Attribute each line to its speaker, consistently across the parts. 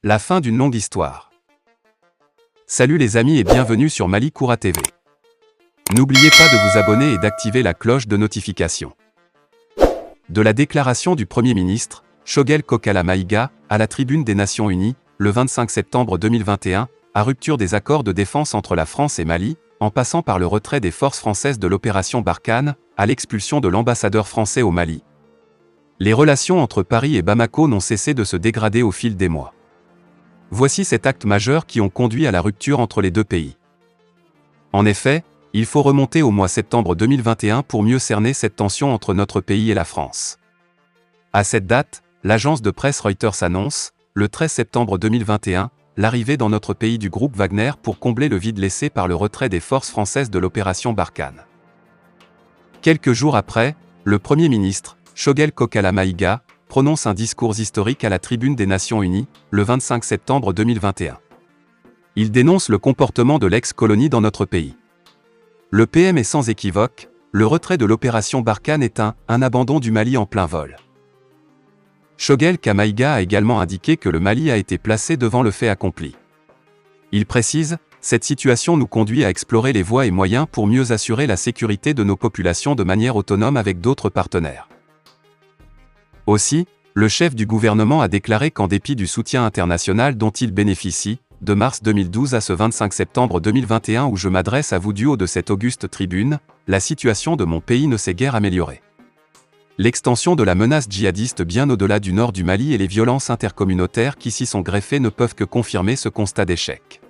Speaker 1: La fin d'une longue histoire. Salut les amis et bienvenue sur Mali Koura TV. N'oubliez pas de vous abonner et d'activer la cloche de notification. De la déclaration du Premier ministre, Choguel Kokala Maïga, à la tribune des Nations Unies, le 25 septembre 2021, à rupture des accords de défense entre la France et Mali, en passant par le retrait des forces françaises de l'opération Barkhane, à l'expulsion de l'ambassadeur français au Mali. Les relations entre Paris et Bamako n'ont cessé de se dégrader au fil des mois. Voici cet acte majeur qui ont conduit à la rupture entre les deux pays. En effet, il faut remonter au mois de septembre 2021 pour mieux cerner cette tension entre notre pays et la France. À cette date, l'agence de presse Reuters annonce, le 13 septembre 2021, l'arrivée dans notre pays du groupe Wagner pour combler le vide laissé par le retrait des forces françaises de l'opération Barkhane. Quelques jours après, le Premier ministre, Choguel Kokala Maïga, prononce un discours historique à la tribune des Nations Unies, le 25 septembre 2021. Il dénonce le comportement de l'ex-colonie dans notre pays. Le PM est sans équivoque, le retrait de l'opération Barkhane est un abandon du Mali en plein vol. Choguel Maïga a également indiqué que le Mali a été placé devant le fait accompli. Il précise, cette situation nous conduit à explorer les voies et moyens pour mieux assurer la sécurité de nos populations de manière autonome avec d'autres partenaires. Aussi, le chef du gouvernement a déclaré qu'en dépit du soutien international dont il bénéficie, de mars 2012 à ce 25 septembre 2021 où je m'adresse à vous du haut de cette auguste tribune, la situation de mon pays ne s'est guère améliorée. L'extension de la menace djihadiste bien au-delà du nord du Mali et les violences intercommunautaires qui s'y sont greffées ne peuvent que confirmer ce constat d'échec.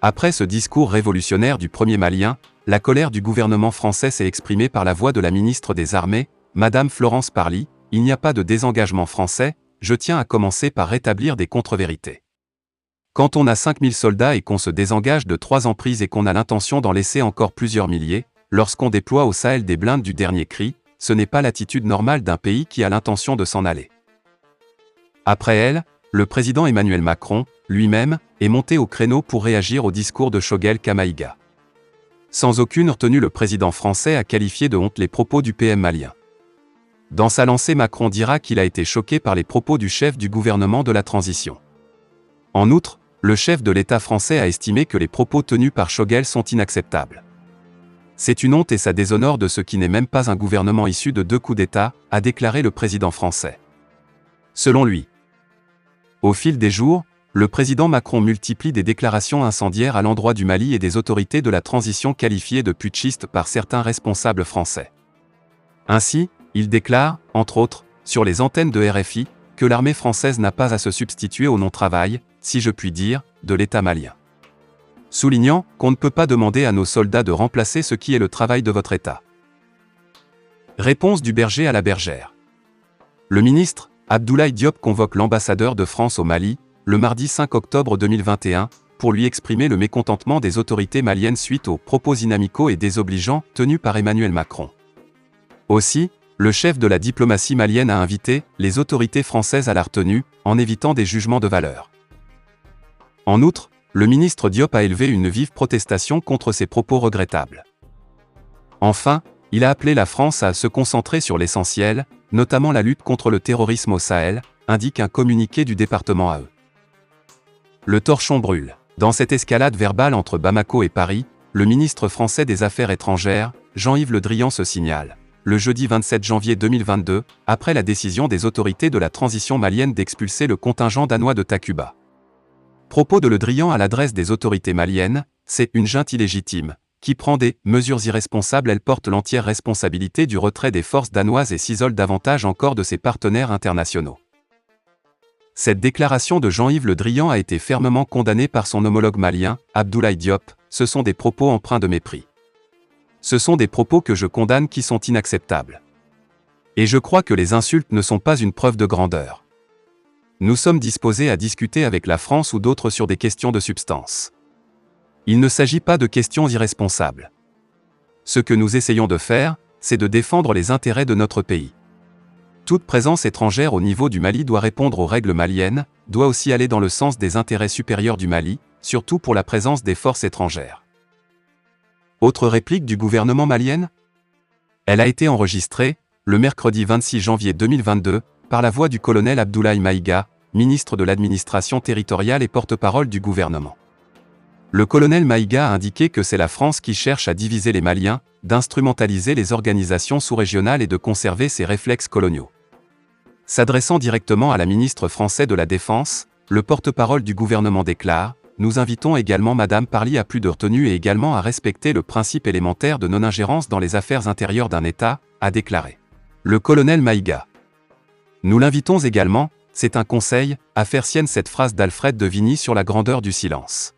Speaker 1: Après ce discours révolutionnaire du premier Malien, la colère du gouvernement français s'est exprimée par la voix de la ministre des Armées, Madame Florence Parly. Il n'y a pas de désengagement français, je tiens à commencer par rétablir des contre-vérités. Quand on a 5000 soldats et qu'on se désengage de 3 emprises et qu'on a l'intention d'en laisser encore plusieurs milliers, lorsqu'on déploie au Sahel des blindes du dernier cri, ce n'est pas l'attitude normale d'un pays qui a l'intention de s'en aller. Après elle, le président Emmanuel Macron, lui-même, est monté au créneau pour réagir au discours de Choguel Maïga. Sans aucune retenue, le président français a qualifié de honte les propos du PM malien. Dans sa lancée, Macron dira qu'il a été choqué par les propos du chef du gouvernement de la transition. En outre, le chef de l'État français a estimé que les propos tenus par Choguel sont inacceptables. C'est une honte et ça déshonore de ce qui n'est même pas un gouvernement issu de 2 coups d'État, a déclaré le président français. Selon lui. Au fil des jours, le président Macron multiplie des déclarations incendiaires à l'endroit du Mali et des autorités de la transition qualifiées de putschistes par certains responsables français. Ainsi, il déclare, entre autres, sur les antennes de RFI, que l'armée française n'a pas à se substituer au non-travail, si je puis dire, de l'État malien. Soulignant qu'on ne peut pas demander à nos soldats de remplacer ce qui est le travail de votre État. Réponse du berger à la bergère. Le ministre, Abdoulaye Diop convoque l'ambassadeur de France au Mali, le mardi 5 octobre 2021, pour lui exprimer le mécontentement des autorités maliennes suite aux propos inamicaux et désobligeants tenus par Emmanuel Macron. Aussi, le chef de la diplomatie malienne a invité les autorités françaises à la retenue, en évitant des jugements de valeur. En outre, le ministre Diop a élevé une vive protestation contre ces propos regrettables. Enfin, il a appelé la France à se concentrer sur l'essentiel, notamment la lutte contre le terrorisme au Sahel, indique un communiqué du département AE. Le torchon brûle. Dans cette escalade verbale entre Bamako et Paris, le ministre français des Affaires étrangères, Jean-Yves Le Drian se signale. Le jeudi 27 janvier 2022, après la décision des autorités de la transition malienne d'expulser le contingent danois de Takuba. Propos de Le Drian à l'adresse des autorités maliennes, c'est une junte illégitime, qui prend des mesures irresponsables. Elle porte l'entière responsabilité du retrait des forces danoises et s'isole davantage encore de ses partenaires internationaux. Cette déclaration de Jean-Yves Le Drian a été fermement condamnée par son homologue malien, Abdoulaye Diop. Ce sont des propos empreints de mépris. Ce sont des propos que je condamne qui sont inacceptables. Et je crois que les insultes ne sont pas une preuve de grandeur. Nous sommes disposés à discuter avec la France ou d'autres sur des questions de substance. Il ne s'agit pas de questions irresponsables. Ce que nous essayons de faire, c'est de défendre les intérêts de notre pays. Toute présence étrangère au niveau du Mali doit répondre aux règles maliennes, doit aussi aller dans le sens des intérêts supérieurs du Mali, surtout pour la présence des forces étrangères. Autre réplique du gouvernement malien? Elle a été enregistrée, le mercredi 26 janvier 2022, par la voix du colonel Abdoulaye Maïga, ministre de l'administration territoriale et porte-parole du gouvernement. Le colonel Maïga a indiqué que c'est la France qui cherche à diviser les Maliens, d'instrumentaliser les organisations sous-régionales et de conserver ses réflexes coloniaux. S'adressant directement à la ministre française de la Défense, le porte-parole du gouvernement déclare « Nous invitons également Madame Parly à plus de retenue et également à respecter le principe élémentaire de non-ingérence dans les affaires intérieures d'un État », a déclaré le colonel Maïga. Nous l'invitons également, c'est un conseil, à faire sienne cette phrase d'Alfred de Vigny sur la grandeur du silence.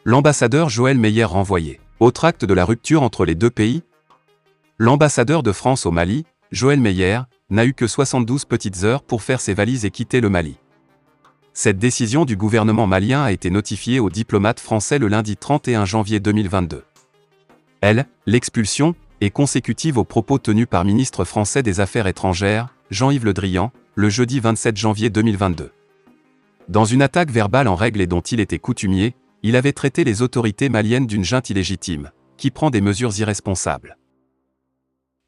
Speaker 1: L'ambassadeur Joël Meyer renvoyé. Autre acte de la rupture entre les deux pays. L'ambassadeur de France au Mali, Joël Meyer, n'a eu que 72 petites heures pour faire ses valises et quitter le Mali. Cette décision du gouvernement malien a été notifiée aux diplomates français le lundi 31 janvier 2022. L'expulsion, est consécutive aux propos tenus par ministre français des Affaires étrangères, Jean-Yves Le Drian, le jeudi 27 janvier 2022. Dans une attaque verbale en règle et dont il était coutumier, il avait traité les autorités maliennes d'une junte illégitime, qui prend des mesures irresponsables.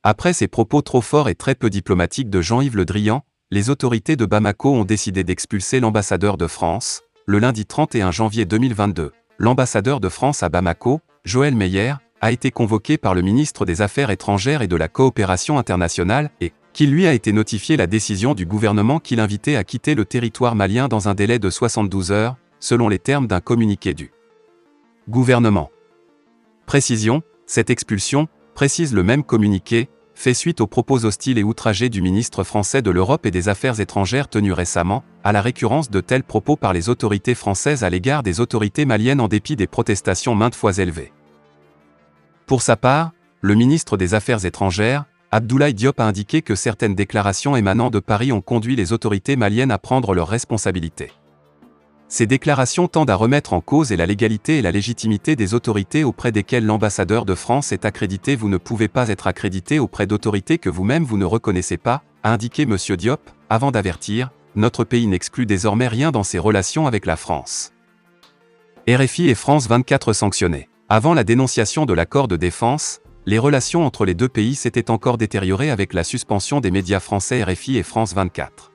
Speaker 1: Après ces propos trop forts et très peu diplomatiques de Jean-Yves Le Drian, les autorités de Bamako ont décidé d'expulser l'ambassadeur de France. Le lundi 31 janvier 2022, l'ambassadeur de France à Bamako, Joël Meyer, a été convoqué par le ministre des Affaires étrangères et de la Coopération internationale et qui lui a été notifié la décision du gouvernement qui l'invitait à quitter le territoire malien dans un délai de 72 heures, selon les termes d'un communiqué du gouvernement. Précision, cette expulsion, précise le même communiqué, fait suite aux propos hostiles et outragés du ministre français de l'Europe et des Affaires étrangères tenus récemment, à la récurrence de tels propos par les autorités françaises à l'égard des autorités maliennes en dépit des protestations maintes fois élevées. Pour sa part, le ministre des Affaires étrangères, Abdoulaye Diop a indiqué que certaines déclarations émanant de Paris ont conduit les autorités maliennes à prendre leurs responsabilités. Ces déclarations tendent à remettre en cause la légalité et la légitimité des autorités auprès desquelles l'ambassadeur de France est accrédité. Vous ne pouvez pas être accrédité auprès d'autorités que vous-même vous ne reconnaissez pas, a indiqué M. Diop, avant d'avertir, notre pays n'exclut désormais rien dans ses relations avec la France. RFI et France 24 sanctionnés. Avant la dénonciation de l'accord de défense, les relations entre les deux pays s'étaient encore détériorées avec la suspension des médias français RFI et France 24.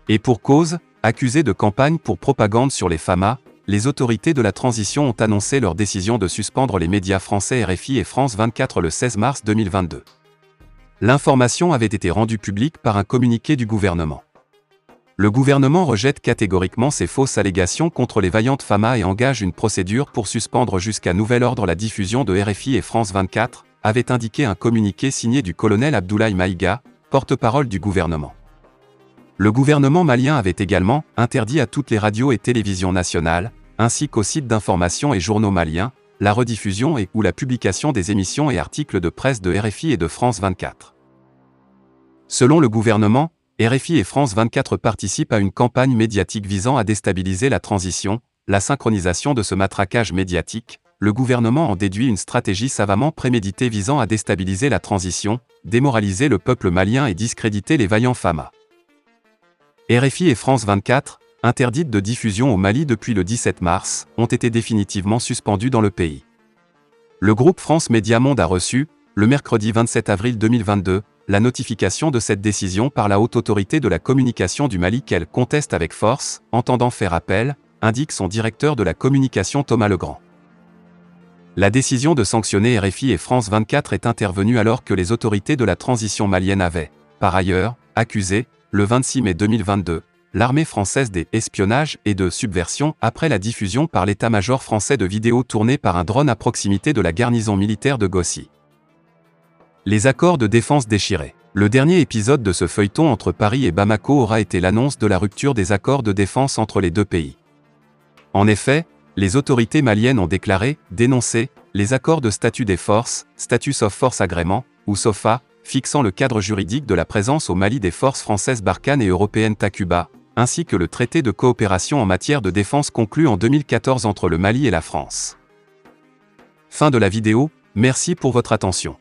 Speaker 1: Et pour cause, accusés de campagne pour propagande sur les FAMA, les autorités de la transition ont annoncé leur décision de suspendre les médias français RFI et France 24 le 16 mars 2022. L'information avait été rendue publique par un communiqué du gouvernement. Le gouvernement rejette catégoriquement ces fausses allégations contre les vaillantes FAMA et engage une procédure pour suspendre jusqu'à nouvel ordre la diffusion de RFI et France 24, avait indiqué un communiqué signé du colonel Abdoulaye Maïga, porte-parole du gouvernement. Le gouvernement malien avait également interdit à toutes les radios et télévisions nationales, ainsi qu'aux sites d'information et journaux maliens, la rediffusion et ou la publication des émissions et articles de presse de RFI et de France 24. Selon le gouvernement, RFI et France 24 participent à une campagne médiatique visant à déstabiliser la transition, la synchronisation de ce matraquage médiatique. Le gouvernement en déduit une stratégie savamment préméditée visant à déstabiliser la transition, démoraliser le peuple malien et discréditer les vaillants FAMA. RFI et France 24, interdites de diffusion au Mali depuis le 17 mars, ont été définitivement suspendues dans le pays. Le groupe France Média Monde a reçu, le mercredi 27 avril 2022, la notification de cette décision par la Haute Autorité de la Communication du Mali qu'elle conteste avec force, entendant faire appel, indique son directeur de la communication Thomas Legrand. La décision de sanctionner RFI et France 24 est intervenue alors que les autorités de la transition malienne avaient, par ailleurs, accusé, le 26 mai 2022, l'armée française d'espionnage et de subversion après la diffusion par l'état-major français de vidéos tournées par un drone à proximité de la garnison militaire de Gossi. Les accords de défense déchirés. Le dernier épisode de ce feuilleton entre Paris et Bamako aura été l'annonce de la rupture des accords de défense entre les deux pays. En effet, les autorités maliennes ont dénoncé, les accords de statut des forces, Status of Force Agreement, ou SOFA, fixant le cadre juridique de la présence au Mali des forces françaises Barkhane et européennes Takuba, ainsi que le traité de coopération en matière de défense conclu en 2014 entre le Mali et la France. Fin de la vidéo, merci pour votre attention.